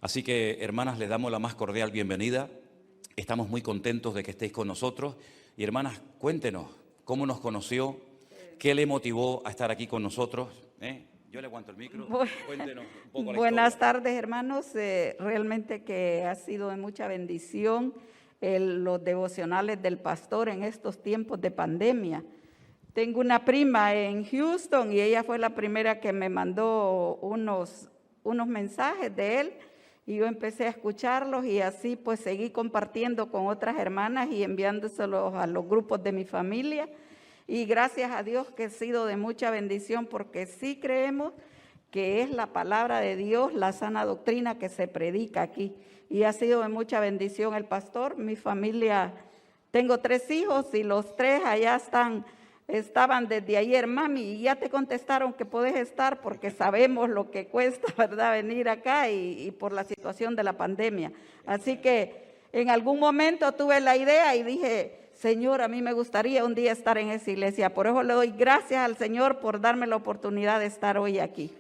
Así que, hermanas, les damos la más cordial bienvenida. Estamos muy contentos de que estéis con nosotros. Y, hermanas, cuéntenos cómo nos conoció, qué le motivó a estar aquí con nosotros. Yo le aguanto el micro. Cuéntenos un poco la Buenas historia. tardes, hermanos. Realmente que ha sido de mucha bendición los devocionales del pastor en estos tiempos de pandemia. Tengo una prima en Houston y ella fue la primera que me mandó unos mensajes de él y yo empecé a escucharlos y así pues seguí compartiendo con otras hermanas y enviándoselos a los grupos de mi familia. Y gracias a Dios que ha sido de mucha bendición porque sí creemos que es la palabra de Dios, la sana doctrina que se predica aquí. Y ha sido de mucha bendición el pastor. Mi familia, tengo 3 hijos y los 3 allá estaban desde ayer. Mami, y ya te contestaron que podés estar porque sabemos lo que cuesta, ¿verdad?, venir acá y por la situación de la pandemia. Así que en algún momento tuve la idea y dije, Señor, a mí me gustaría un día estar en esa iglesia. Por eso le doy gracias al Señor por darme la oportunidad de estar hoy aquí.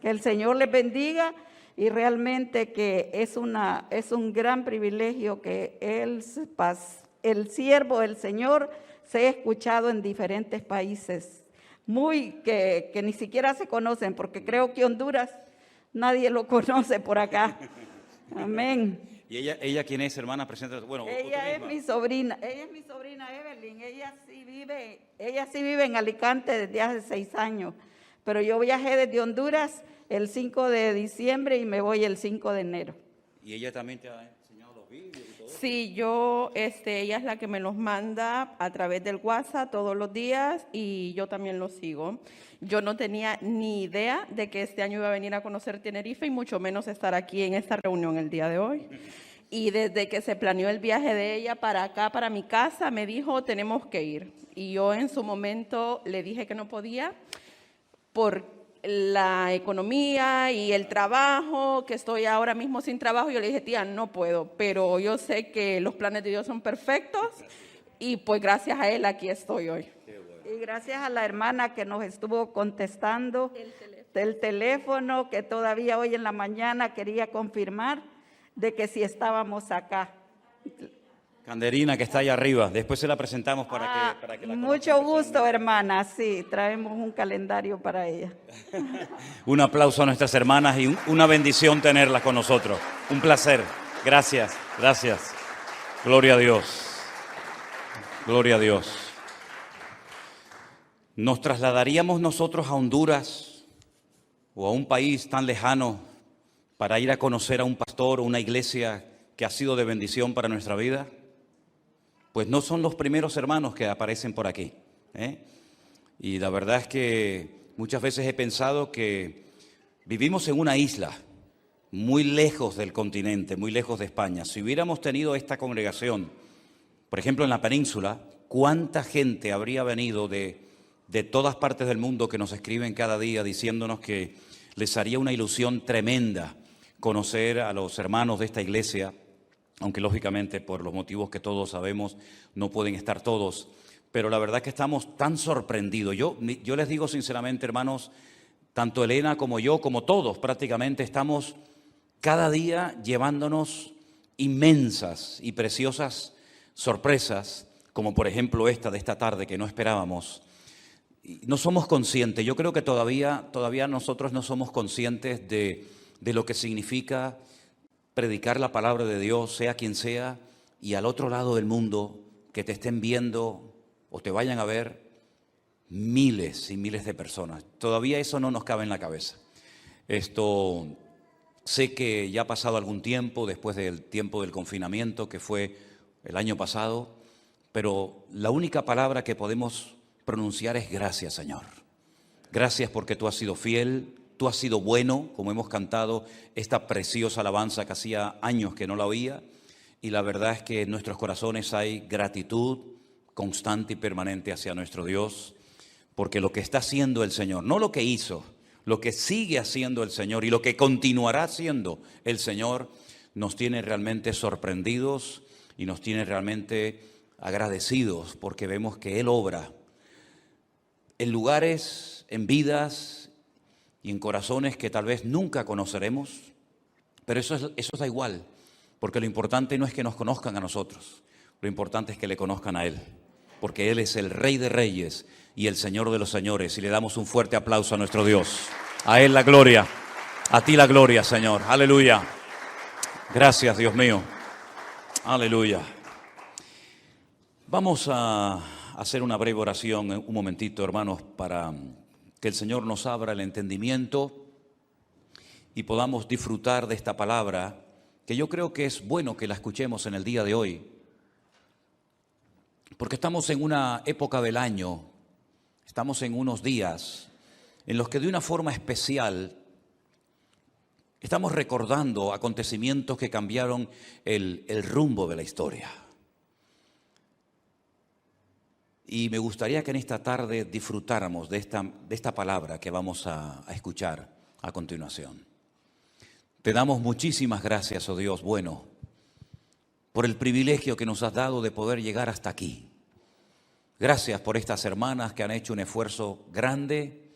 Que el Señor les bendiga y realmente que es un gran privilegio que el siervo del Señor sea escuchado en diferentes países, que ni siquiera se conocen, porque creo que Honduras nadie lo conoce por acá. Amén. ¿Y ella quién es, hermana? Presenta. Bueno, ella es mi sobrina Evelyn. Ella sí vive en Alicante desde hace 6 años. Pero yo viajé desde Honduras el 5 de diciembre y me voy el 5 de enero. ¿Y ella también te ha enseñado los vídeos y todo? Sí, ella es la que me los manda a través del WhatsApp todos los días y yo también los sigo. Yo no tenía ni idea de que este año iba a venir a conocer Tenerife y mucho menos estar aquí en esta reunión el día de hoy. Y desde que se planeó el viaje de ella para acá, para mi casa, me dijo, tenemos que ir. Y yo en su momento le dije que no podía por la economía y el trabajo, que estoy ahora mismo sin trabajo. Yo le dije, tía, no puedo, pero yo sé que los planes de Dios son perfectos y pues gracias a Él aquí estoy hoy. Y gracias a la hermana que nos estuvo contestando del teléfono, que todavía hoy en la mañana quería confirmar de que sí estábamos acá. Canderina, que está allá arriba. Después se la presentamos para que la mucho conozcan gusto, hermana. Sí, traemos un calendario para ella. Un aplauso a nuestras hermanas y una bendición tenerlas con nosotros. Un placer. Gracias, gracias. Gloria a Dios. Gloria a Dios. ¿Nos trasladaríamos nosotros a Honduras o a un país tan lejano para ir a conocer a un pastor o una iglesia que ha sido de bendición para nuestra vida? Pues no son los primeros hermanos que aparecen por aquí, Y la verdad es que muchas veces he pensado que vivimos en una isla muy lejos del continente, muy lejos de España. Si hubiéramos tenido esta congregación, por ejemplo, en la península, ¿cuánta gente habría venido de todas partes del mundo que nos escriben cada día diciéndonos que les haría una ilusión tremenda conocer a los hermanos de esta iglesia? Aunque lógicamente por los motivos que todos sabemos no pueden estar todos, pero la verdad es que estamos tan sorprendidos. Yo les digo sinceramente, hermanos, tanto Elena como yo, como todos prácticamente, estamos cada día llevándonos inmensas y preciosas sorpresas, como por ejemplo esta de esta tarde que no esperábamos. No somos conscientes, yo creo que todavía nosotros no somos conscientes de lo que significa predicar la palabra de Dios, sea quien sea, y al otro lado del mundo que te estén viendo o te vayan a ver miles y miles de personas. Todavía eso no nos cabe en la cabeza. Sé que ya ha pasado algún tiempo, después del tiempo del confinamiento, que fue el año pasado, pero la única palabra que podemos pronunciar es gracias, Señor. Gracias porque tú has sido fiel. Tú has sido bueno, como hemos cantado esta preciosa alabanza que hacía años que no la oía. Y la verdad es que en nuestros corazones hay gratitud constante y permanente hacia nuestro Dios. Porque lo que está haciendo el Señor, no lo que hizo, lo que sigue haciendo el Señor y lo que continuará haciendo el Señor, nos tiene realmente sorprendidos y nos tiene realmente agradecidos porque vemos que Él obra en lugares, en vidas y en corazones que tal vez nunca conoceremos, Pero eso da igual, porque lo importante no es que nos conozcan a nosotros, lo importante es que le conozcan a Él, porque Él es el Rey de Reyes y el Señor de los Señores, y le damos un fuerte aplauso a nuestro Dios. A Él la gloria, a ti la gloria, Señor. Aleluya. Gracias, Dios mío. Aleluya. Vamos a hacer una breve oración, un momentito, hermanos, para que el Señor nos abra el entendimiento y podamos disfrutar de esta palabra, que yo creo que es bueno que la escuchemos en el día de hoy, porque estamos en una época del año, estamos en unos días en los que de una forma especial estamos recordando acontecimientos que cambiaron el rumbo de la historia. Y me gustaría que en esta tarde disfrutáramos de esta palabra que vamos a escuchar a continuación. Te damos muchísimas gracias, oh Dios bueno, por el privilegio que nos has dado de poder llegar hasta aquí. Gracias por estas hermanas que han hecho un esfuerzo grande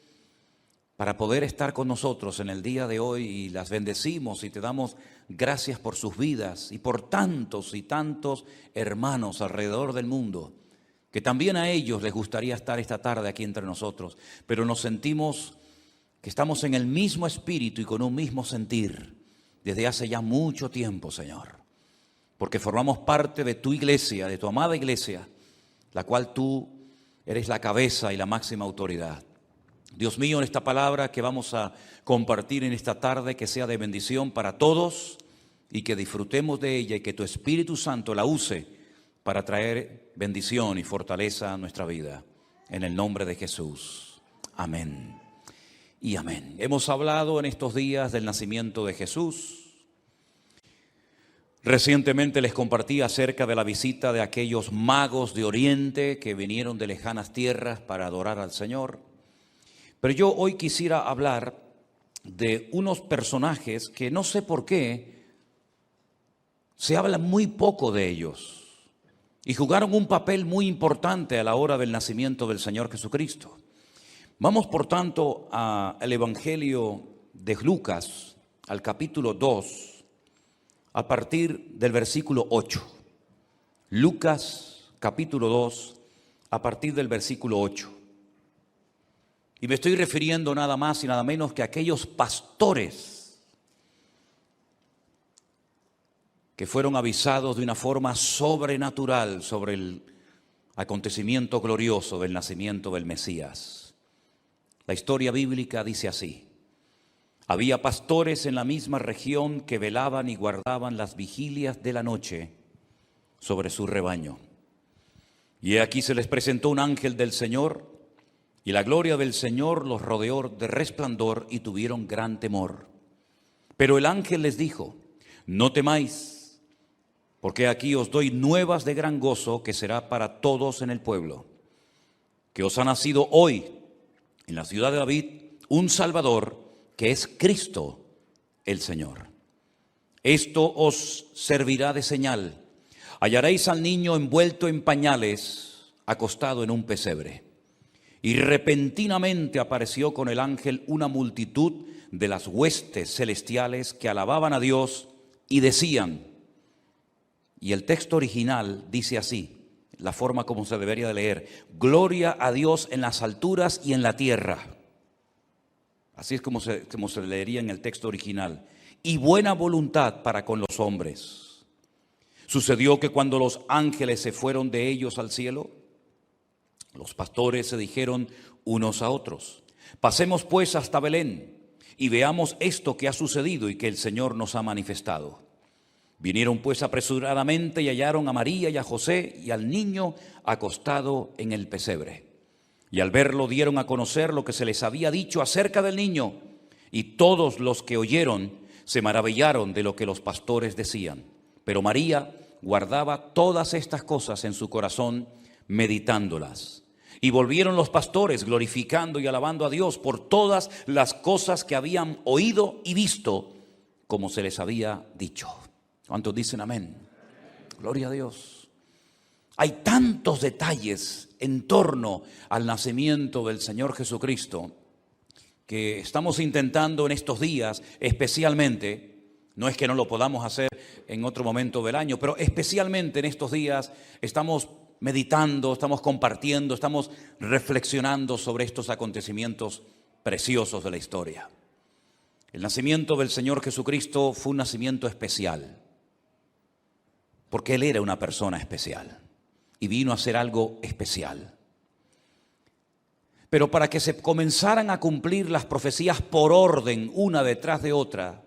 para poder estar con nosotros en el día de hoy, y las bendecimos y te damos gracias por sus vidas y por tantos y tantos hermanos alrededor del mundo, que también a ellos les gustaría estar esta tarde aquí entre nosotros, pero nos sentimos que estamos en el mismo espíritu y con un mismo sentir desde hace ya mucho tiempo, Señor, porque formamos parte de tu iglesia, de tu amada iglesia, la cual tú eres la cabeza y la máxima autoridad. Dios mío, en esta palabra que vamos a compartir en esta tarde, que sea de bendición para todos y que disfrutemos de ella y que tu Espíritu Santo la use para traer bendición y fortaleza a nuestra vida. En el nombre de Jesús. Amén y amén. Hemos hablado en estos días del nacimiento de Jesús. Recientemente les compartí acerca de la visita de aquellos magos de Oriente que vinieron de lejanas tierras para adorar al Señor. Pero yo hoy quisiera hablar de unos personajes que no sé por qué se habla muy poco de ellos y jugaron un papel muy importante a la hora del nacimiento del Señor Jesucristo. Vamos, por tanto, al Evangelio de Lucas, al capítulo 2, a partir del versículo 8. Lucas, capítulo 2, a partir del versículo 8. Y me estoy refiriendo nada más y nada menos que a aquellos pastores que fueron avisados de una forma sobrenatural sobre el acontecimiento glorioso del nacimiento del Mesías. La historia bíblica dice así: había pastores en la misma región que velaban y guardaban las vigilias de la noche sobre su rebaño. Y aquí se les presentó un ángel del Señor, y la gloria del Señor los rodeó de resplandor y tuvieron gran temor. Pero el ángel les dijo: no temáis, porque aquí os doy nuevas de gran gozo que será para todos en el pueblo, que os ha nacido hoy en la ciudad de David un Salvador, que es Cristo el Señor. Esto os servirá de señal: hallaréis al niño envuelto en pañales, acostado en un pesebre. Y repentinamente apareció con el ángel una multitud de las huestes celestiales que alababan a Dios y decían, y el texto original dice así, la forma como se debería de leer: gloria a Dios en las alturas y en la tierra. Así es como se leería en el texto original. Y buena voluntad para con los hombres. Sucedió que cuando los ángeles se fueron de ellos al cielo, los pastores se dijeron unos a otros: pasemos pues hasta Belén y veamos esto que ha sucedido y que el Señor nos ha manifestado. Vinieron pues apresuradamente y hallaron a María y a José y al niño acostado en el pesebre. Y al verlo dieron a conocer lo que se les había dicho acerca del niño, y todos los que oyeron se maravillaron de lo que los pastores decían. Pero María guardaba todas estas cosas en su corazón, meditándolas. Y volvieron los pastores glorificando y alabando a Dios por todas las cosas que habían oído y visto, como se les había dicho. ¿Cuántos dicen amén? Gloria a Dios. Hay tantos detalles en torno al nacimiento del Señor Jesucristo que estamos intentando en estos días especialmente No es que no lo podamos hacer en otro momento del año, pero especialmente en estos días estamos meditando, estamos compartiendo, estamos reflexionando sobre estos acontecimientos preciosos de la historia. El nacimiento del Señor Jesucristo fue un nacimiento especial, porque Él era una persona especial y vino a hacer algo especial. Pero para que se comenzaran a cumplir las profecías por orden, una detrás de otra,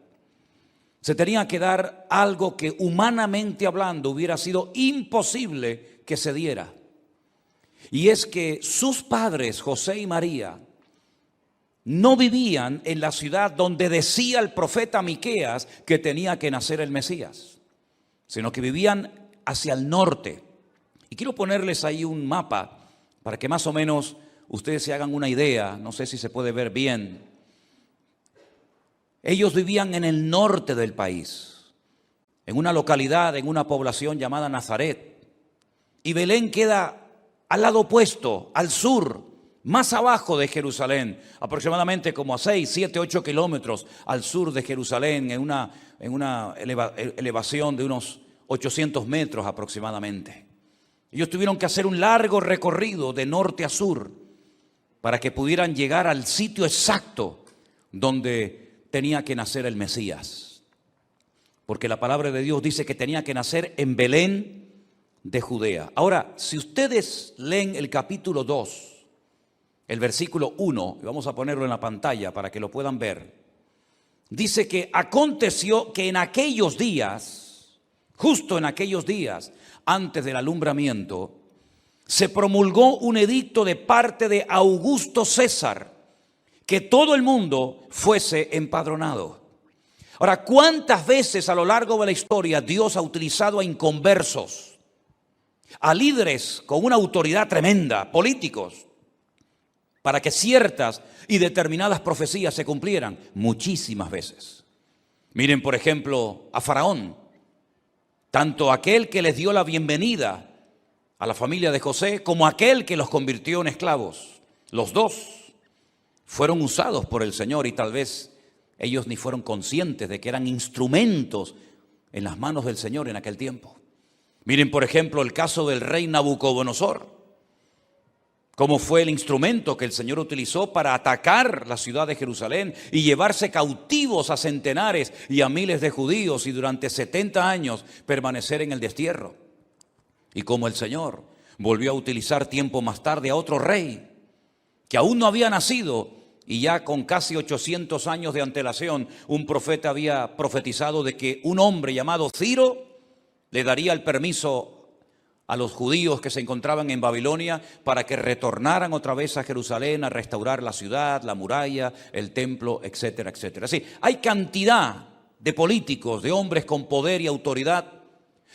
se tenía que dar algo que humanamente hablando hubiera sido imposible que se diera. Y es que sus padres, José y María, no vivían en la ciudad donde decía el profeta Miqueas que tenía que nacer el Mesías, sino que vivían hacia el norte. Y quiero ponerles ahí un mapa para que más o menos ustedes se hagan una idea, no sé si se puede ver bien. Ellos vivían en el norte del país, en una localidad, en una población llamada Nazaret. Y Belén queda al lado opuesto, al sur, más abajo de Jerusalén, aproximadamente como a 6, 7, 8 kilómetros al sur de Jerusalén, en una elevación de unos 800 metros aproximadamente. Ellos tuvieron que hacer un largo recorrido de norte a sur para que pudieran llegar al sitio exacto donde tenía que nacer el Mesías. Porque la palabra de Dios dice que tenía que nacer en Belén de Judea. Ahora, si ustedes leen el capítulo 2, el versículo 1, y vamos a ponerlo en la pantalla para que lo puedan ver, dice que aconteció que en aquellos días, justo en aquellos días, antes del alumbramiento, se promulgó un edicto de parte de Augusto César, que todo el mundo fuese empadronado. Ahora, ¿cuántas veces a lo largo de la historia Dios ha utilizado a inconversos, a líderes con una autoridad tremenda, políticos, para que ciertas y determinadas profecías se cumplieran? Muchísimas veces. Miren, por ejemplo, a Faraón, tanto aquel que les dio la bienvenida a la familia de José, como aquel que los convirtió en esclavos. Los dos fueron usados por el Señor y tal vez ellos ni fueron conscientes de que eran instrumentos en las manos del Señor en aquel tiempo. Miren, por ejemplo, el caso del rey Nabucodonosor, cómo fue el instrumento que el Señor utilizó para atacar la ciudad de Jerusalén y llevarse cautivos a centenares y a miles de judíos y durante 70 años permanecer en el destierro. Y como el Señor volvió a utilizar tiempo más tarde a otro rey que aún no había nacido y ya con casi 800 años de antelación, un profeta había profetizado de que un hombre llamado Ciro le daría el permiso a los judíos que se encontraban en Babilonia para que retornaran otra vez a Jerusalén a restaurar la ciudad, la muralla, el templo, etcétera, etcétera. Sí, hay cantidad de políticos, de hombres con poder y autoridad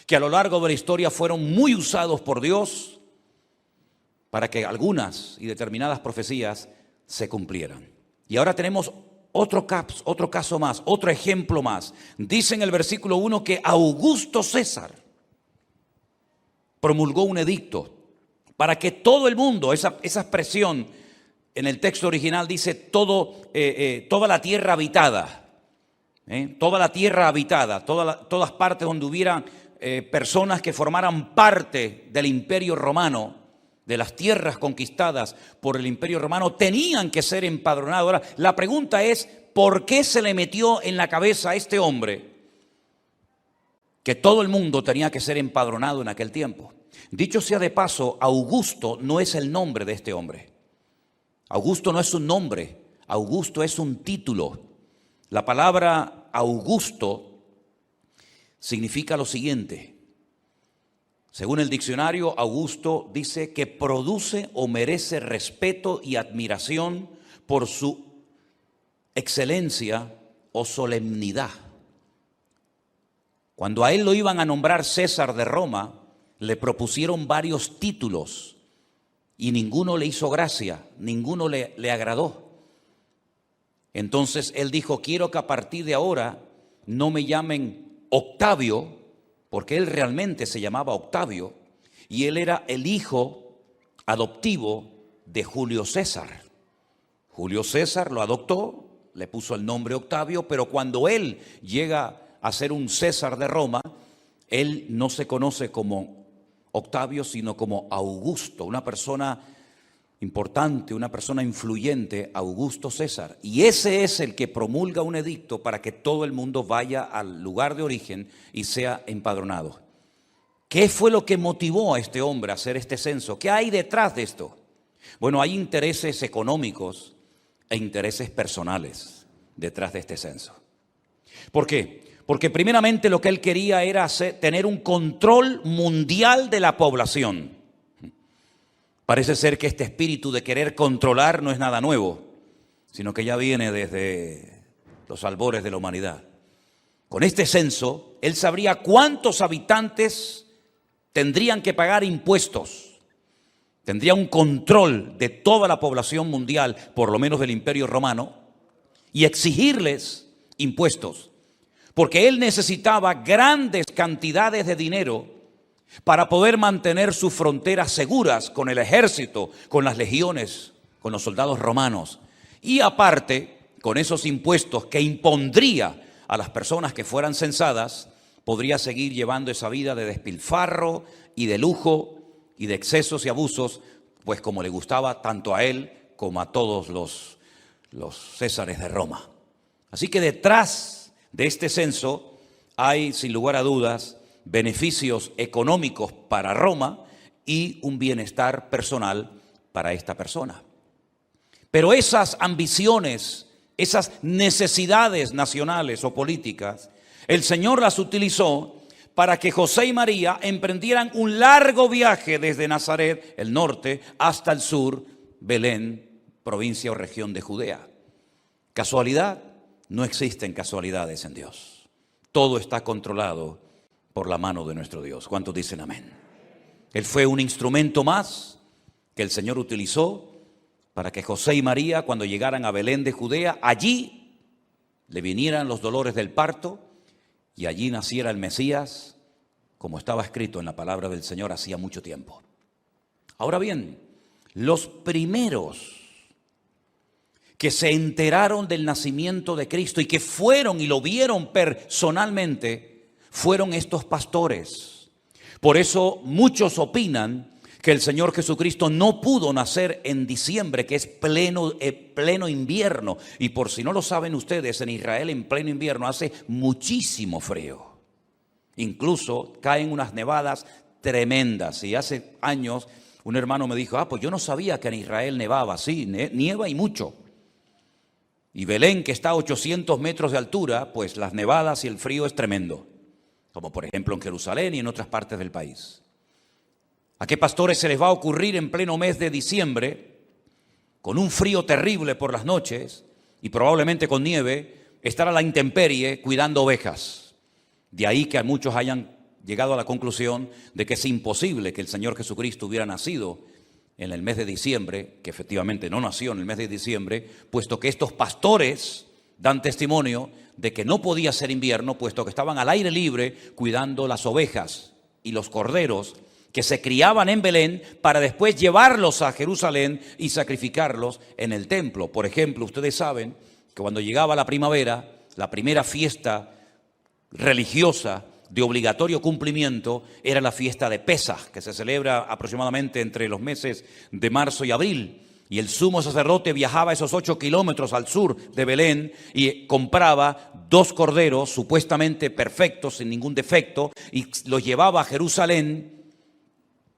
que a lo largo de la historia fueron muy usados por Dios para que algunas y determinadas profecías se cumplieran. Y ahora tenemos otro caso más, otro ejemplo más. Dice en el versículo 1 que Augusto César promulgó un edicto para que todo el mundo, esa expresión en el texto original dice toda la tierra habitada, toda la tierra habitada, todas partes donde hubieran personas que formaran parte del Imperio Romano, de las tierras conquistadas por el Imperio Romano, tenían que ser empadronados. Ahora, la pregunta es, ¿por qué se le metió en la cabeza a este hombre que todo el mundo tenía que ser empadronado en aquel tiempo? Dicho sea de paso, Augusto no es el nombre de este hombre. Augusto no es un nombre, Augusto es un título. La palabra Augusto significa lo siguiente. Según el diccionario, Augusto dice que produce o merece respeto y admiración por su excelencia o solemnidad. Cuando a él lo iban a nombrar César de Roma, le propusieron varios títulos y ninguno le hizo gracia, ninguno le agradó. Entonces él dijo, quiero que a partir de ahora no me llamen Octavio, porque él realmente se llamaba Octavio, y él era el hijo adoptivo de Julio César. Julio César lo adoptó, le puso el nombre Octavio, pero cuando él llega a ser un César de Roma, él no se conoce como Octavio, sino como Augusto, una persona importante, una persona influyente, Augusto César. Y ese es el que promulga un edicto para que todo el mundo vaya al lugar de origen y sea empadronado. ¿Qué fue lo que motivó a este hombre a hacer este censo? ¿Qué hay detrás de esto? Bueno, hay intereses económicos e intereses personales detrás de este censo. ¿Por qué? Porque primeramente lo que él quería era tener un control mundial de la población. Parece ser que este espíritu de querer controlar no es nada nuevo, sino que ya viene desde los albores de la humanidad. Con este censo, él sabría cuántos habitantes tendrían que pagar impuestos. Tendría un control de toda la población mundial, por lo menos del Imperio Romano, y exigirles impuestos. Porque él necesitaba grandes cantidades de dinero para poder mantener sus fronteras seguras con el ejército, con las legiones, con los soldados romanos. Y aparte, con esos impuestos que impondría a las personas que fueran censadas, podría seguir llevando esa vida de despilfarro y de lujo y de excesos y abusos, pues como le gustaba tanto a él como a todos los césares de Roma. Así que detrás de este censo hay, sin lugar a dudas, beneficios económicos para Roma y un bienestar personal para esta persona. Pero esas ambiciones, esas necesidades nacionales o políticas, el Señor las utilizó para que José y María emprendieran un largo viaje desde Nazaret, el norte, hasta el sur, Belén, provincia o región de Judea. ¿Casualidad? No existen casualidades en Dios. Todo está controlado por la mano de nuestro Dios. ¿Cuántos dicen amén? Él fue un instrumento más que el Señor utilizó para que José y María, cuando llegaran a Belén de Judea, allí le vinieran los dolores del parto y allí naciera el Mesías, como estaba escrito en la palabra del Señor hacía mucho tiempo. Ahora bien, los primeros que se enteraron del nacimiento de Cristo y que fueron y lo vieron personalmente, fueron estos pastores. Por eso muchos opinan que el Señor Jesucristo no pudo nacer en diciembre, que es pleno invierno. Y por si no lo saben ustedes, en Israel en pleno invierno hace muchísimo frío. Incluso caen unas nevadas tremendas. Y hace años un hermano me dijo, pues yo no sabía que en Israel nevaba. Sí, nieva y mucho. Y Belén, que está a 800 metros de altura, pues las nevadas y el frío es tremendo. Como por ejemplo en Jerusalén y en otras partes del país. ¿A qué pastores se les va a ocurrir en pleno mes de diciembre, con un frío terrible por las noches y probablemente con nieve, estar a la intemperie cuidando ovejas? De ahí que a muchos hayan llegado a la conclusión de que es imposible que el Señor Jesucristo hubiera nacido en el mes de diciembre, que efectivamente no nació en el mes de diciembre, puesto que estos pastores dan testimonio de que no podía ser invierno, puesto que estaban al aire libre cuidando las ovejas y los corderos que se criaban en Belén para después llevarlos a Jerusalén y sacrificarlos en el templo. Por ejemplo, ustedes saben que cuando llegaba la primavera, la primera fiesta religiosa de obligatorio cumplimiento era la fiesta de Pesaj, que se celebra aproximadamente entre los meses de marzo y abril. Y el sumo sacerdote viajaba esos 8 kilómetros al sur de Belén y compraba 2 corderos supuestamente perfectos, sin ningún defecto, y los llevaba a Jerusalén.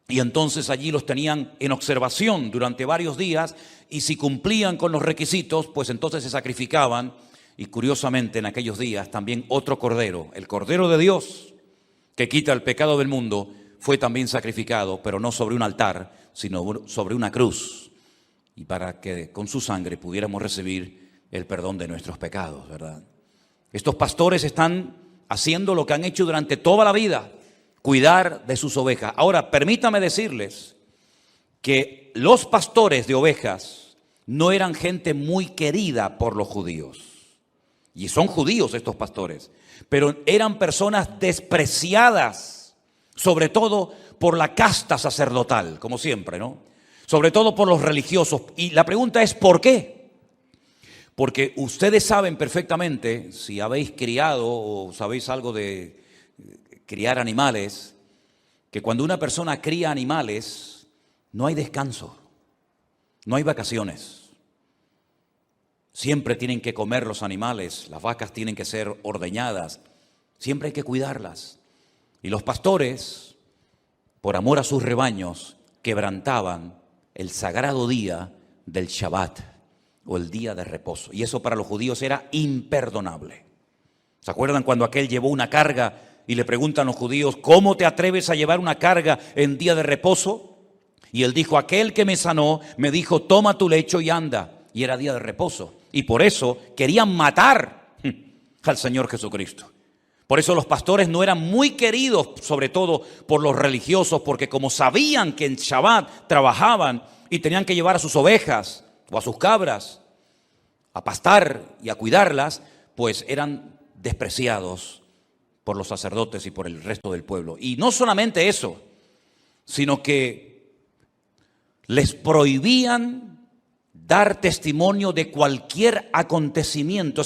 Y entonces allí los tenían en observación durante varios días y si cumplían con los requisitos, pues entonces se sacrificaban. Y curiosamente en aquellos días también otro cordero, el Cordero de Dios, que quita el pecado del mundo, fue también sacrificado, pero no sobre un altar, sino sobre una cruz. Y para que con su sangre pudiéramos recibir el perdón de nuestros pecados, ¿verdad? Estos pastores están haciendo lo que han hecho durante toda la vida, cuidar de sus ovejas. Ahora, permítame decirles que los pastores de ovejas no eran gente muy querida por los judíos. Y son judíos estos pastores, pero eran personas despreciadas, sobre todo por la casta sacerdotal, como siempre, ¿no? Sobre todo por los religiosos. Y la pregunta es, ¿por qué? Porque ustedes saben perfectamente, si habéis criado o sabéis algo de criar animales, que cuando una persona cría animales, no hay descanso, no hay vacaciones. Siempre tienen que comer los animales, las vacas tienen que ser ordeñadas, siempre hay que cuidarlas. Y los pastores, por amor a sus rebaños, quebrantaban el sagrado día del Shabbat o el día de reposo. Y eso para los judíos era imperdonable. ¿Se acuerdan cuando aquel llevó una carga y le preguntan los judíos, ¿cómo te atreves a llevar una carga en día de reposo? Y él dijo, aquel que me sanó me dijo, toma tu lecho y anda. Y era día de reposo. Y por eso querían matar al Señor Jesucristo. Por eso los pastores no eran muy queridos, sobre todo por los religiosos, porque como sabían que en Shabbat trabajaban y tenían que llevar a sus ovejas o a sus cabras a pastar y a cuidarlas, pues eran despreciados por los sacerdotes y por el resto del pueblo. Y no solamente eso, sino que les prohibían dar testimonio de cualquier acontecimiento.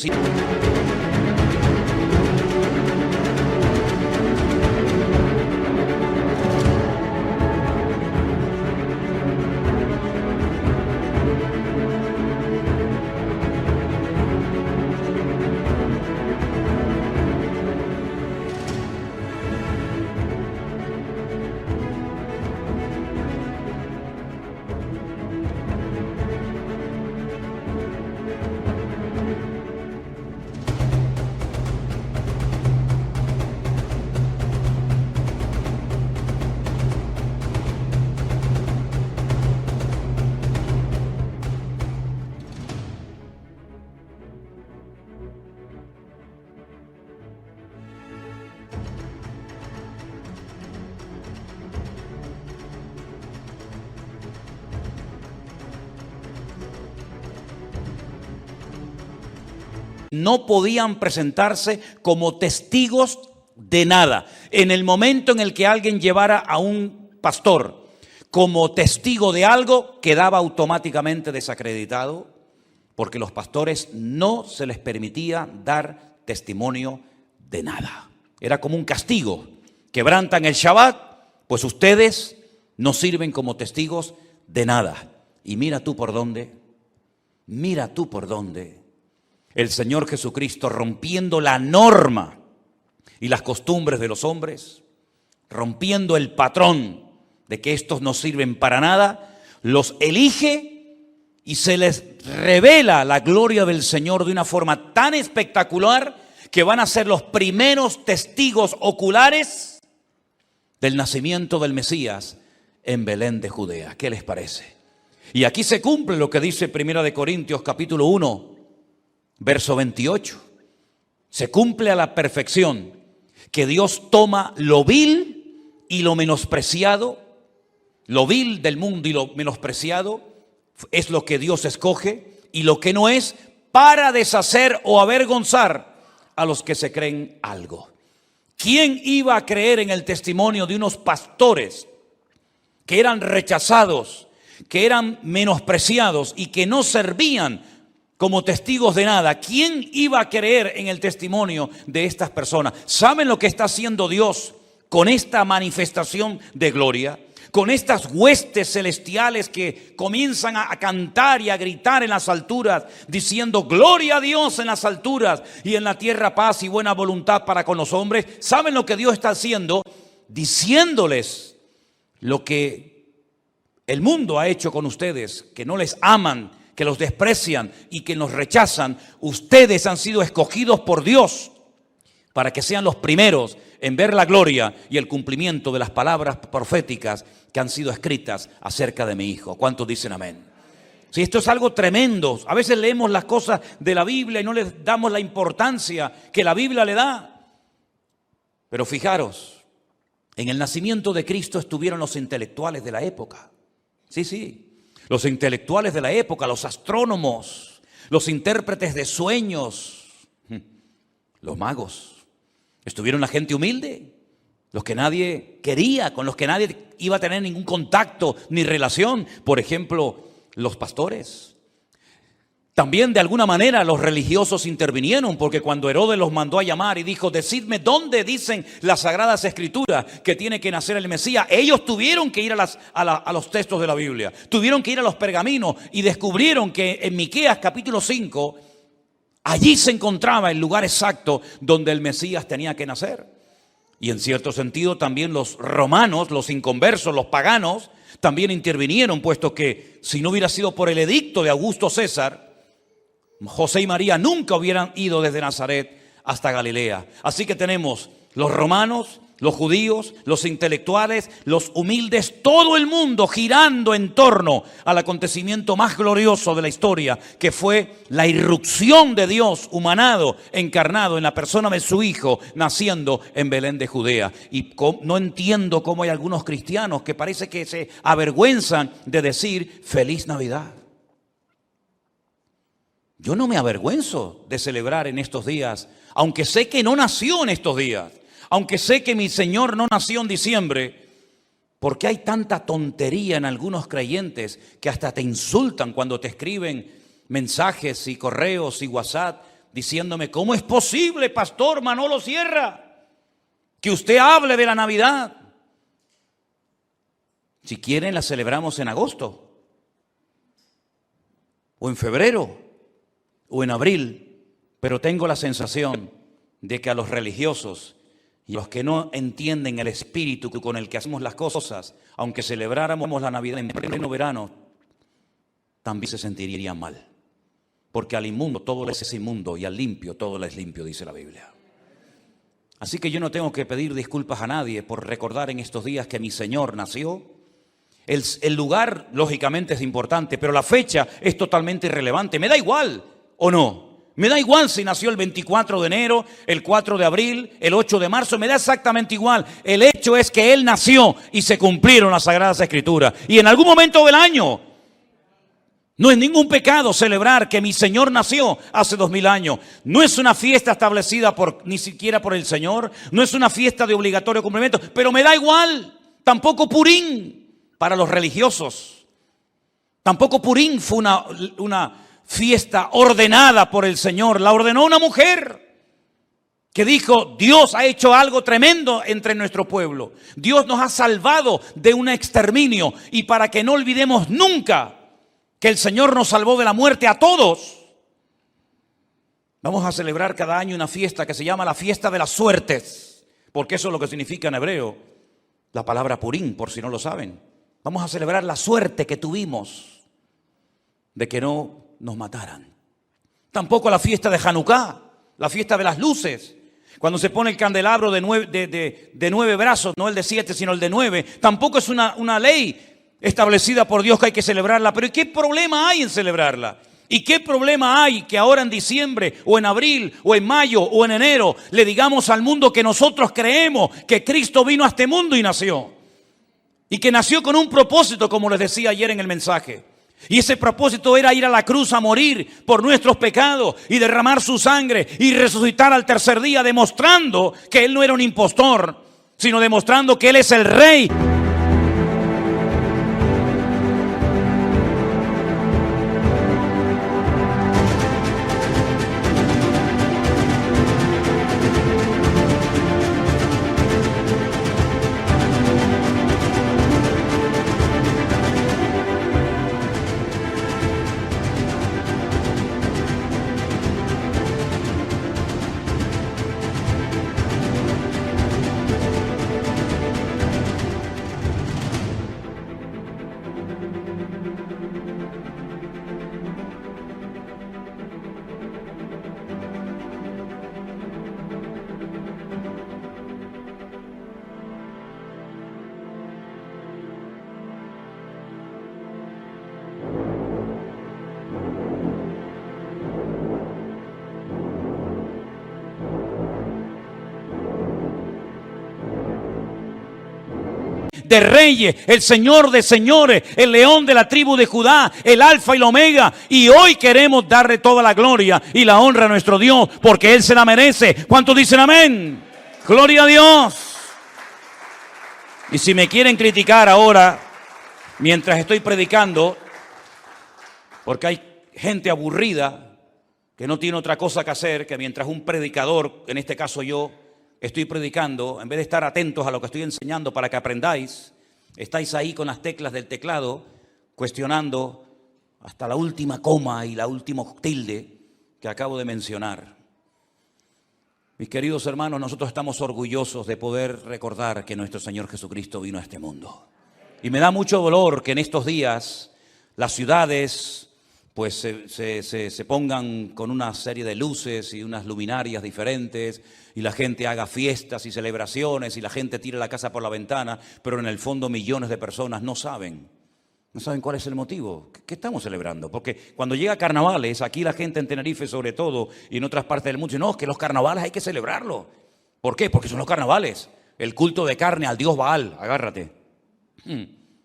No podían presentarse como testigos de nada. En el momento en el que alguien llevara a un pastor como testigo de algo, quedaba automáticamente desacreditado, porque los pastores no se les permitía dar testimonio de nada. Era como un castigo. Quebrantan el Shabbat, pues ustedes no sirven como testigos de nada. Y mira tú por dónde, el Señor Jesucristo, rompiendo la norma y las costumbres de los hombres, rompiendo el patrón de que estos no sirven para nada, los elige y se les revela la gloria del Señor de una forma tan espectacular que van a ser los primeros testigos oculares del nacimiento del Mesías en Belén de Judea. ¿Qué les parece? Y aquí se cumple lo que dice 1 Corintios capítulo 1, verso 28. Se cumple a la perfección que Dios toma lo vil y lo menospreciado, lo vil del mundo y lo menospreciado es lo que Dios escoge, y lo que no es, para deshacer o avergonzar a los que se creen algo. ¿Quién iba a creer en el testimonio de unos pastores que eran rechazados, que eran menospreciados y que no servían como testigos de nada? ¿Quién iba a creer en el testimonio de estas personas? ¿Saben lo que está haciendo Dios con esta manifestación de gloria? Con estas huestes celestiales que comienzan a cantar y a gritar en las alturas, diciendo gloria a Dios en las alturas y en la tierra paz y buena voluntad para con los hombres. ¿Saben lo que Dios está haciendo? Diciéndoles lo que el mundo ha hecho con ustedes, que no les aman, que los desprecian y que los rechazan. Ustedes han sido escogidos por Dios para que sean los primeros en ver la gloria y el cumplimiento de las palabras proféticas que han sido escritas acerca de mi Hijo. ¿Cuántos dicen amén? Sí, esto es algo tremendo. A veces leemos las cosas de la Biblia y no les damos la importancia que la Biblia le da. Pero fijaros, en el nacimiento de Cristo estuvieron los intelectuales de la época. Sí, los intelectuales de la época, los astrónomos, los intérpretes de sueños, los magos. Estuvieron la gente humilde, los que nadie quería, con los que nadie iba a tener ningún contacto ni relación. Por ejemplo, los pastores. También de alguna manera los religiosos intervinieron, porque cuando Herodes los mandó a llamar y dijo: decidme dónde dicen las Sagradas Escrituras que tiene que nacer el Mesías, ellos tuvieron que ir a los textos de la Biblia, tuvieron que ir a los pergaminos y descubrieron que en Miqueas capítulo 5, allí se encontraba el lugar exacto donde el Mesías tenía que nacer. Y en cierto sentido también los romanos, los inconversos, los paganos, también intervinieron, puesto que si no hubiera sido por el edicto de Augusto César, José y María nunca hubieran ido desde Nazaret hasta Galilea. Así que tenemos los romanos, los judíos, los intelectuales, los humildes, todo el mundo girando en torno al acontecimiento más glorioso de la historia, que fue la irrupción de Dios humanado, encarnado en la persona de su Hijo, naciendo en Belén de Judea. Y no entiendo cómo hay algunos cristianos que parece que se avergüenzan de decir Feliz Navidad. Yo no me avergüenzo de celebrar en estos días, aunque sé que no nació en estos días, aunque sé que mi Señor no nació en diciembre, porque hay tanta tontería en algunos creyentes que hasta te insultan cuando te escriben mensajes y correos y WhatsApp diciéndome: ¿cómo es posible, Pastor Manolo Sierra, que usted hable de la Navidad? Si quieren la celebramos en agosto, o en febrero, o en abril, pero tengo la sensación de que a los religiosos y a los que no entienden el espíritu con el que hacemos las cosas, aunque celebráramos la Navidad en pleno verano, también se sentirían mal. Porque al inmundo todo le es inmundo y al limpio todo le es limpio, dice la Biblia. Así que yo no tengo que pedir disculpas a nadie por recordar en estos días que mi Señor nació. El lugar, lógicamente, es importante, pero la fecha es totalmente irrelevante. Me da igual. ¿O no? Me da igual si nació el 24 de enero, el 4 de abril, el 8 de marzo, me da exactamente igual. El hecho es que Él nació y se cumplieron las Sagradas Escrituras. Y en algún momento del año, no es ningún pecado celebrar que mi Señor nació hace 2000 años. No es una fiesta establecida ni siquiera por el Señor, no es una fiesta de obligatorio cumplimiento, pero me da igual. Tampoco Purín para los religiosos. Tampoco Purín fue una fiesta ordenada por el Señor, la ordenó una mujer que dijo: Dios ha hecho algo tremendo entre nuestro pueblo, Dios nos ha salvado de un exterminio, y para que no olvidemos nunca que el Señor nos salvó de la muerte a todos, vamos a celebrar cada año una fiesta que se llama la fiesta de las suertes, porque eso es lo que significa en hebreo la palabra Purín, por si no lo saben. Vamos a celebrar la suerte que tuvimos de que no nos mataran. Tampoco la fiesta de Hanukkah, la fiesta de las luces, cuando se pone el candelabro de 9 brazos, no el de 7 sino el de 9, tampoco es una ley establecida por Dios que hay que celebrarla. Pero ¿y qué problema hay en celebrarla? ¿Y qué problema hay que ahora en diciembre o en abril o en mayo o en enero le digamos al mundo que nosotros creemos que Cristo vino a este mundo y nació? Y que nació con un propósito, como les decía ayer en el mensaje. Y ese propósito era ir a la cruz a morir por nuestros pecados y derramar su sangre y resucitar al tercer día, demostrando que Él no era un impostor, sino demostrando que Él es el Rey. de reyes, el Señor de señores, el león de la tribu de Judá, el alfa y la omega. Y hoy queremos darle toda la gloria y la honra a nuestro Dios, porque Él se la merece. ¿Cuántos dicen amén? Gloria a Dios. Y si me quieren criticar ahora, mientras estoy predicando, porque hay gente aburrida que no tiene otra cosa que hacer que mientras un predicador, en este caso yo, estoy predicando, en vez de estar atentos a lo que estoy enseñando para que aprendáis, estáis ahí con las teclas del teclado cuestionando hasta la última coma y la última tilde que acabo de mencionar. Mis queridos hermanos, nosotros estamos orgullosos de poder recordar que nuestro Señor Jesucristo vino a este mundo. Y me da mucho dolor que en estos días las ciudades pues se pongan con una serie de luces y unas luminarias diferentes y la gente haga fiestas y celebraciones y la gente tire la casa por la ventana, pero en el fondo millones de personas no saben cuál es el motivo. ¿Qué estamos celebrando? Porque cuando llega carnavales, aquí la gente en Tenerife sobre todo y en otras partes del mundo dice, no, es que los carnavales hay que celebrarlo. ¿Por qué? Porque son los carnavales. El culto de carne al dios Baal, agárrate.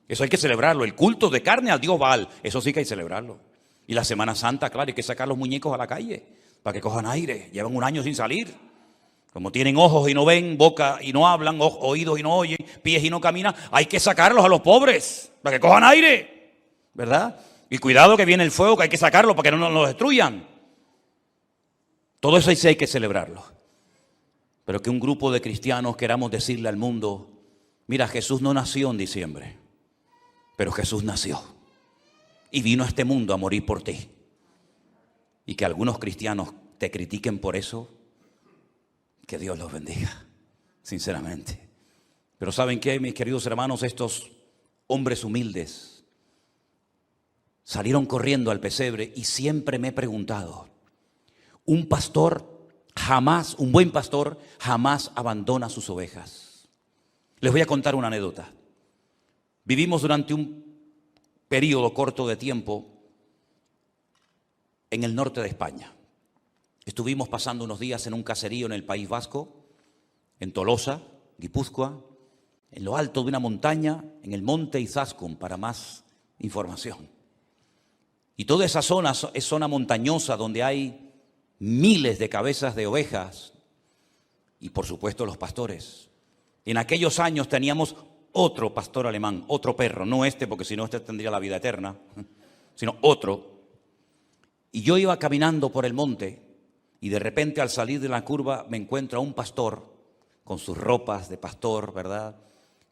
Eso hay que celebrarlo, el culto de carne al dios Baal, eso sí que hay que celebrarlo. Y la Semana Santa, claro, hay que sacar los muñecos a la calle para que cojan aire. Llevan un año sin salir. Como tienen ojos y no ven, boca y no hablan, oídos y no oyen, pies y no caminan, hay que sacarlos a los pobres para que cojan aire, ¿verdad? Y cuidado que viene el fuego, que hay que sacarlo para que no nos destruyan. Todo eso sí hay que celebrarlo. Pero que un grupo de cristianos queramos decirle al mundo, mira, Jesús no nació en diciembre, pero Jesús nació. Y vino a este mundo a morir por ti. Y que algunos cristianos te critiquen por eso, que Dios los bendiga, sinceramente. Pero ¿saben qué, mis queridos hermanos? Estos hombres humildes salieron corriendo al pesebre y siempre me he preguntado, un buen pastor jamás abandona sus ovejas. Les voy a contar una anécdota. Vivimos durante un periodo corto de tiempo en el norte de España. Estuvimos pasando unos días en un caserío en el País Vasco, en Tolosa, Guipúzcoa, en lo alto de una montaña, en el monte Izaskun, para más información. Y toda esa zona es zona montañosa donde hay miles de cabezas de ovejas y por supuesto los pastores. En aquellos años teníamos otro pastor alemán, otro perro, no este porque si no este tendría la vida eterna, sino otro. Y yo iba caminando por el monte y de repente al salir de la curva me encuentro a un pastor con sus ropas de pastor, ¿verdad?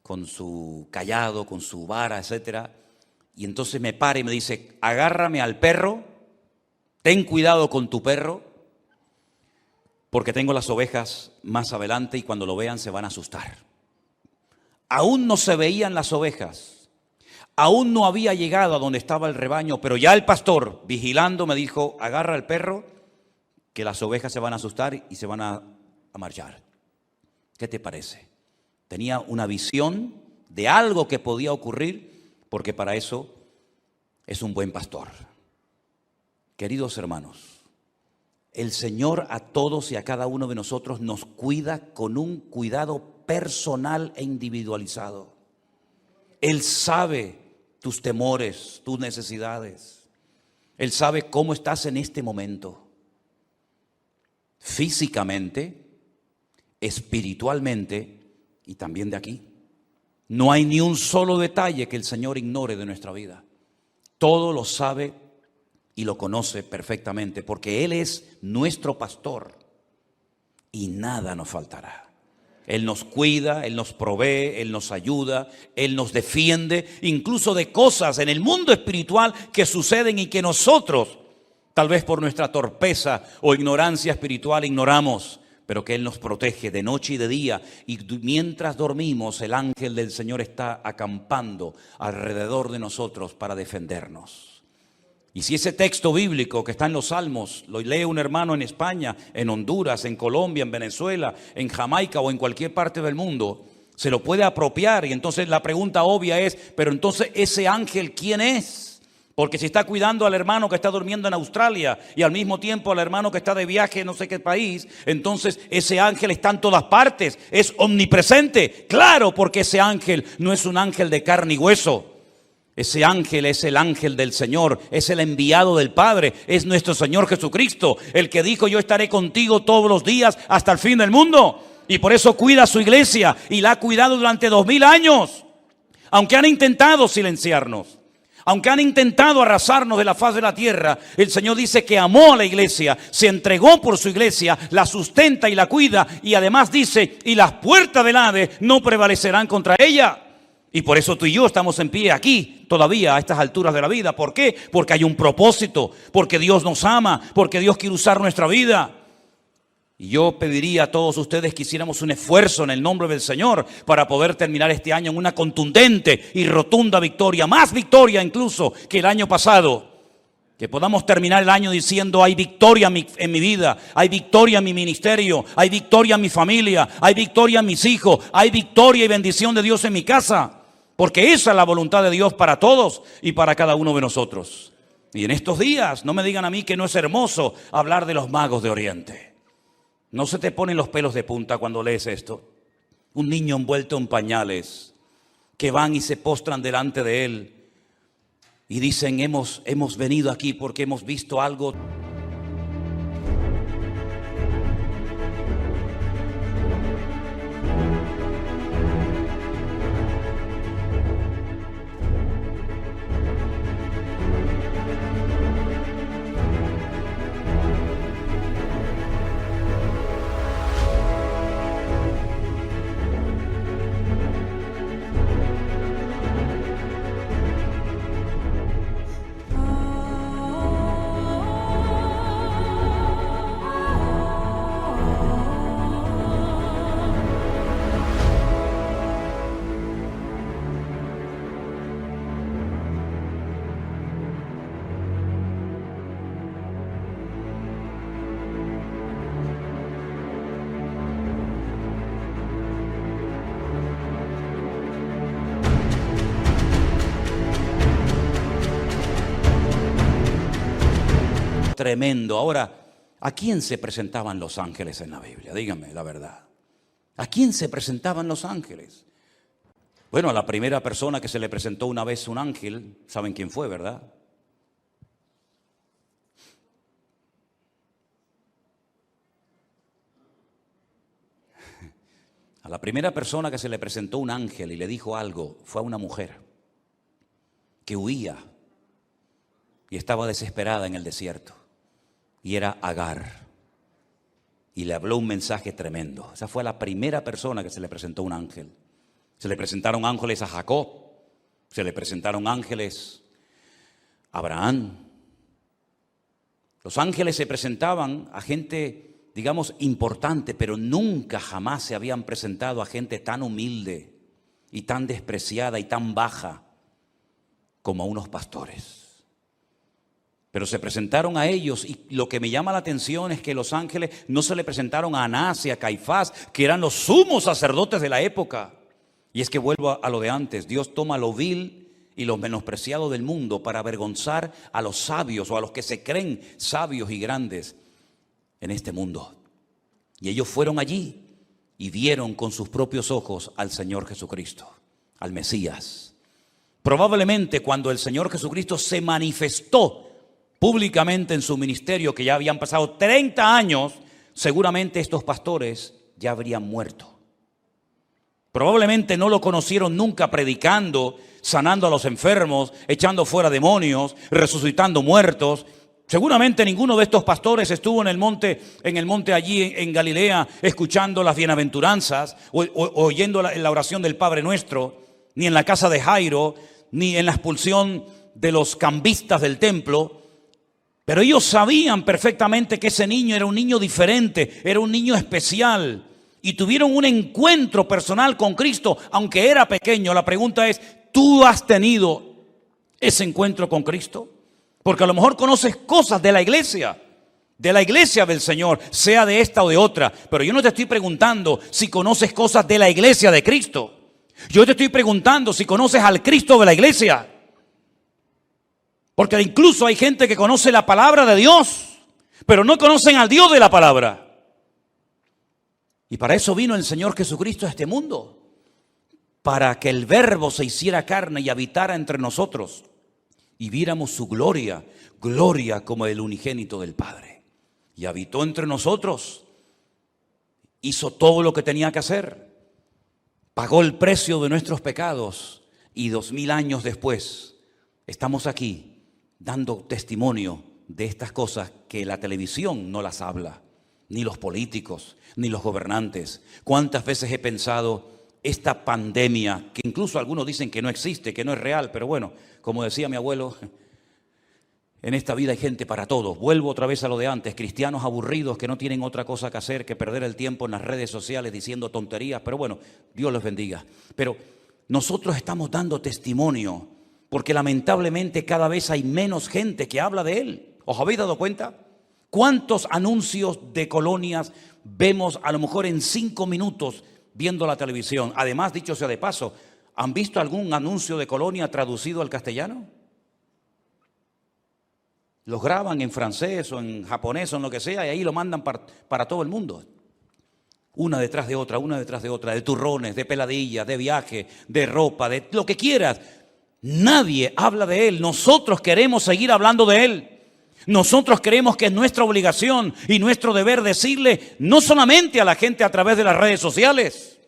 Con su cayado, con su vara, etcétera. Y entonces me para y me dice, agárrame al perro, ten cuidado con tu perro, porque tengo las ovejas más adelante y cuando lo vean se van a asustar. Aún no se veían las ovejas, aún no había llegado a donde estaba el rebaño, pero ya el pastor, vigilando, me dijo, agarra al perro, que las ovejas se van a asustar y se van a marchar. ¿Qué te parece? Tenía una visión de algo que podía ocurrir, porque para eso es un buen pastor. Queridos hermanos, el Señor a todos y a cada uno de nosotros nos cuida con un cuidado personal e individualizado. Él sabe tus temores, tus necesidades. Él sabe cómo estás en este momento. Físicamente, espiritualmente y también de aquí. No hay ni un solo detalle que el Señor ignore de nuestra vida. Todo lo sabe y lo conoce perfectamente porque Él es nuestro pastor y nada nos faltará. Él nos cuida, Él nos provee, Él nos ayuda, Él nos defiende, incluso de cosas en el mundo espiritual que suceden y que nosotros, tal vez por nuestra torpeza o ignorancia espiritual, ignoramos, pero que Él nos protege de noche y de día. Y mientras dormimos, el ángel del Señor está acampando alrededor de nosotros para defendernos. Y si ese texto bíblico que está en los Salmos lo lee un hermano en España, en Honduras, en Colombia, en Venezuela, en Jamaica o en cualquier parte del mundo, se lo puede apropiar. Y entonces la pregunta obvia es, pero entonces ese ángel, ¿quién es? Porque si está cuidando al hermano que está durmiendo en Australia y al mismo tiempo al hermano que está de viaje en no sé qué país, entonces ese ángel está en todas partes, es omnipresente. Claro, porque ese ángel no es un ángel de carne y hueso. Ese ángel es el ángel del Señor, es el enviado del Padre, es nuestro Señor Jesucristo, el que dijo, yo estaré contigo todos los días hasta el fin del mundo. Y por eso cuida a su iglesia y la ha cuidado durante 2000 años, aunque han intentado silenciarnos. Aunque han intentado arrasarnos de la faz de la tierra, el Señor dice que amó a la iglesia, se entregó por su iglesia, la sustenta y la cuida, y además dice, y las puertas del Hades no prevalecerán contra ella. Y por eso tú y yo estamos en pie aquí, todavía a estas alturas de la vida. ¿Por qué? Porque hay un propósito, porque Dios nos ama, porque Dios quiere usar nuestra vida. Y yo pediría a todos ustedes que hiciéramos un esfuerzo en el nombre del Señor para poder terminar este año en una contundente y rotunda victoria, más victoria incluso que el año pasado. Que podamos terminar el año diciendo: hay victoria en mi vida, hay victoria en mi ministerio, hay victoria en mi familia, hay victoria en mis hijos, hay victoria y bendición de Dios en mi casa. Porque esa es la voluntad de Dios para todos y para cada uno de nosotros. Y en estos días, no me digan a mí que no es hermoso hablar de los magos de Oriente. ¿No se te ponen los pelos de punta cuando lees esto? Un niño envuelto en pañales, que van y se postran delante de él y dicen: hemos venido aquí porque hemos visto algo. Tremendo. Ahora, ¿a quién se presentaban los ángeles en la Biblia? Díganme la verdad. ¿A quién se presentaban los ángeles? Bueno, a la primera persona que se le presentó una vez un ángel, ¿saben quién fue, verdad? A la primera persona que se le presentó un ángel y le dijo algo fue a una mujer que huía y estaba desesperada en el desierto. Y era Agar. Y le habló un mensaje tremendo. Esa fue la primera persona que se le presentó un ángel. Se le presentaron ángeles a Jacob. Se le presentaron ángeles a Abraham. Los ángeles se presentaban a gente, digamos, importante, pero nunca jamás se habían presentado a gente tan humilde y tan despreciada y tan baja como a unos pastores. Pero se presentaron a ellos, y lo que me llama la atención es que los ángeles no se le presentaron a Anás y a Caifás, que eran los sumos sacerdotes de la época. Y es que vuelvo a lo de antes: Dios toma lo vil y lo menospreciado del mundo para avergonzar a los sabios o a los que se creen sabios y grandes en este mundo. Y ellos fueron allí y vieron con sus propios ojos al Señor Jesucristo, al Mesías. Probablemente cuando el Señor Jesucristo se manifestó públicamente en su ministerio, que ya habían pasado 30 años, seguramente estos pastores ya habrían muerto. Probablemente no lo conocieron nunca predicando, sanando a los enfermos, echando fuera demonios, resucitando muertos. Seguramente ninguno de estos pastores estuvo en el monte allí en Galilea, escuchando las bienaventuranzas o oyendo la oración del Padre Nuestro, ni en la casa de Jairo, ni en la expulsión de los cambistas del templo. Pero ellos sabían perfectamente que ese niño era un niño diferente, era un niño especial. Y tuvieron un encuentro personal con Cristo, aunque era pequeño. La pregunta es: ¿tú has tenido ese encuentro con Cristo? Porque a lo mejor conoces cosas de la iglesia del Señor, sea de esta o de otra. Pero yo no te estoy preguntando si conoces cosas de la iglesia de Cristo. Yo te estoy preguntando si conoces al Cristo de la iglesia. Porque incluso hay gente que conoce la palabra de Dios, pero no conocen al Dios de la palabra. Y para eso vino el Señor Jesucristo a este mundo, para que el Verbo se hiciera carne y habitara entre nosotros y viéramos su gloria, gloria como el unigénito del Padre. Y habitó entre nosotros, hizo todo lo que tenía que hacer, pagó el precio de nuestros pecados y 2000 años después estamos aquí dando testimonio de estas cosas que la televisión no las habla, ni los políticos, ni los gobernantes. ¿Cuántas veces he pensado esta pandemia, que incluso algunos dicen que no existe, que no es real, pero bueno, como decía mi abuelo, en esta vida hay gente para todos. Vuelvo otra vez a lo de antes, cristianos aburridos que no tienen otra cosa que hacer que perder el tiempo en las redes sociales diciendo tonterías, pero bueno, Dios los bendiga. Pero nosotros estamos dando testimonio, porque lamentablemente cada vez hay menos gente que habla de Él. ¿Os habéis dado cuenta? ¿Cuántos anuncios de colonias vemos a lo mejor en 5 minutos viendo la televisión? Además, dicho sea de paso, ¿han visto algún anuncio de colonia traducido al castellano? Los graban en francés o en japonés o en lo que sea y ahí lo mandan para todo el mundo. Una detrás de otra, de turrones, de peladillas, de viaje, de ropa, de lo que quieras. Nadie habla de Él. Nosotros queremos seguir hablando de Él. Nosotros creemos que es nuestra obligación y nuestro deber decirle no solamente a la gente a través de las redes sociales,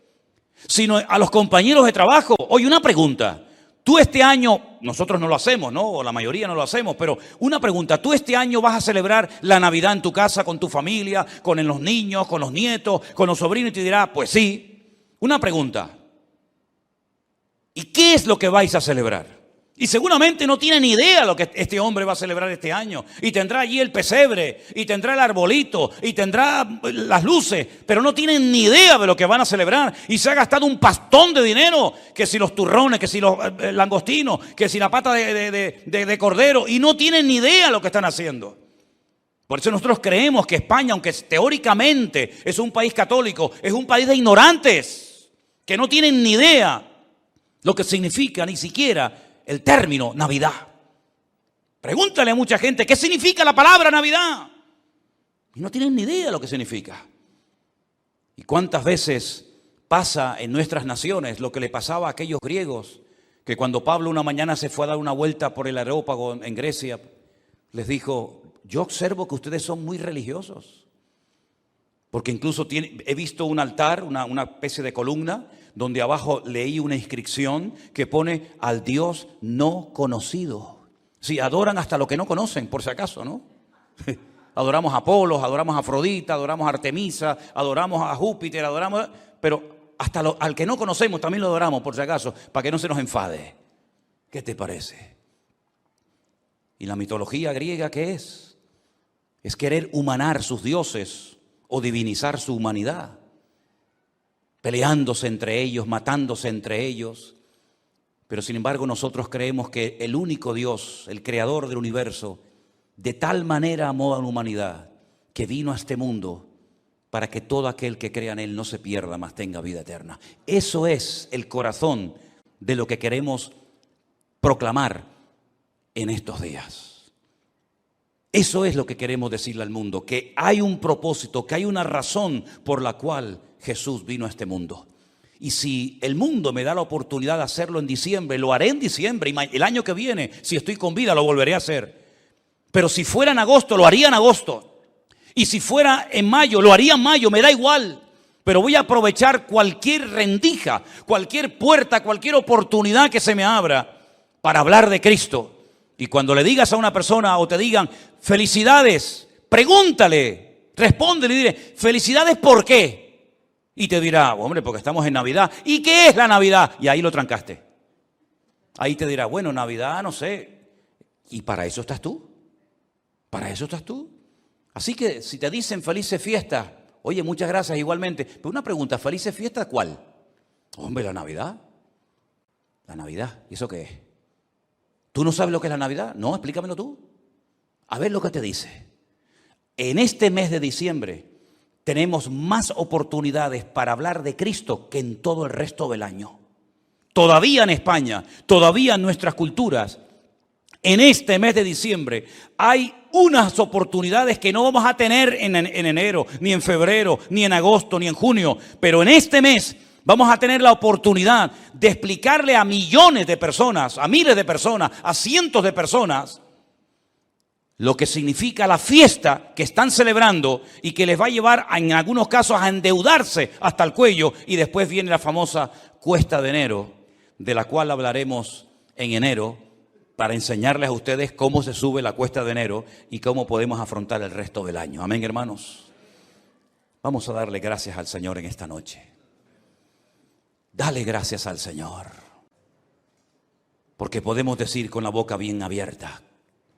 sino a los compañeros de trabajo. Oye, una pregunta. Tú este año, nosotros no lo hacemos, ¿no? O la mayoría no lo hacemos, pero una pregunta. ¿Tú este año vas a celebrar la Navidad en tu casa con tu familia, con los niños, con los nietos, con los sobrinos? Y te dirá, pues sí. Una pregunta. ¿Y qué es lo que vais a celebrar? Y seguramente no tiene ni idea lo que este hombre va a celebrar este año. Y tendrá allí el pesebre, y tendrá el arbolito, y tendrá las luces, pero no tienen ni idea de lo que van a celebrar. Y se ha gastado un pastón de dinero, que si los turrones, que si los langostinos, que si la pata de cordero, y no tienen ni idea de lo que están haciendo. Por eso nosotros creemos que España, aunque teóricamente es un país católico, es un país de ignorantes, que no tienen ni idea lo que significa ni siquiera el término Navidad. Pregúntale a mucha gente qué significa la palabra Navidad y no tienen ni idea de lo que significa. ¿Y cuántas veces pasa en nuestras naciones lo que le pasaba a aquellos griegos que cuando Pablo una mañana se fue a dar una vuelta por el Areópago en Grecia, les dijo: yo observo que ustedes son muy religiosos, porque incluso he visto un altar, una especie de columna, donde abajo leí una inscripción que pone al Dios no conocido. Sí, adoran hasta lo que no conocen, por si acaso, ¿no? Adoramos a Apolos, adoramos a Afrodita, adoramos a Artemisa, adoramos a Júpiter, pero hasta al que no conocemos también lo adoramos, por si acaso, para que no se nos enfade. ¿Qué te parece? ¿Y la mitología griega qué es? Es querer humanar sus dioses o divinizar su humanidad, peleándose entre ellos, matándose entre ellos. Pero sin embargo nosotros creemos que el único Dios, el creador del universo, de tal manera amó a la humanidad que vino a este mundo para que todo aquel que crea en Él no se pierda, mas tenga vida eterna. Eso es el corazón de lo que queremos proclamar en estos días. Eso es lo que queremos decirle al mundo, que hay un propósito, que hay una razón por la cual Jesús vino a este mundo. Y si el mundo me da la oportunidad de hacerlo en diciembre, lo haré en diciembre. Y el año que viene, si estoy con vida, lo volveré a hacer. Pero si fuera en agosto, lo haría en agosto. Y si fuera en mayo, lo haría en mayo, me da igual. Pero voy a aprovechar cualquier rendija, cualquier puerta, cualquier oportunidad que se me abra para hablar de Cristo. Y cuando le digas a una persona o te digan felicidades, pregúntale, respóndele y dile, felicidades, ¿por qué? Y te dirá, hombre, porque estamos en Navidad. ¿Y qué es la Navidad? Y ahí lo trancaste. Ahí te dirá, bueno, Navidad, no sé. ¿Y para eso estás tú? ¿Para eso estás tú? Así que si te dicen felices fiestas, oye, muchas gracias igualmente. Pero una pregunta, ¿felices fiestas cuál? Hombre, la Navidad. La Navidad, ¿y eso qué es? ¿Tú no sabes lo que es la Navidad? No, explícamelo tú. A ver lo que te dice. En este mes de diciembre tenemos más oportunidades para hablar de Cristo que en todo el resto del año. Todavía en España, todavía en nuestras culturas, en este mes de diciembre hay unas oportunidades que no vamos a tener en enero, ni en febrero, ni en agosto, ni en junio. Pero en este mes vamos a tener la oportunidad de explicarle a millones de personas, a miles de personas, a cientos de personas, lo que significa la fiesta que están celebrando y que les va a llevar en algunos casos a endeudarse hasta el cuello. Y después viene la famosa cuesta de enero, de la cual hablaremos en enero, para enseñarles a ustedes cómo se sube la cuesta de enero y cómo podemos afrontar el resto del año. Amén, hermanos. Vamos a darle gracias al Señor en esta noche. Dale gracias al Señor. Porque podemos decir con la boca bien abierta,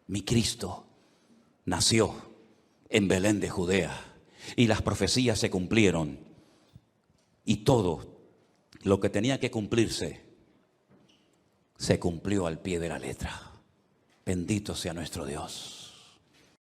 mi Cristo nació en Belén de Judea y las profecías se cumplieron y todo lo que tenía que cumplirse se cumplió al pie de la letra. Bendito sea nuestro Dios.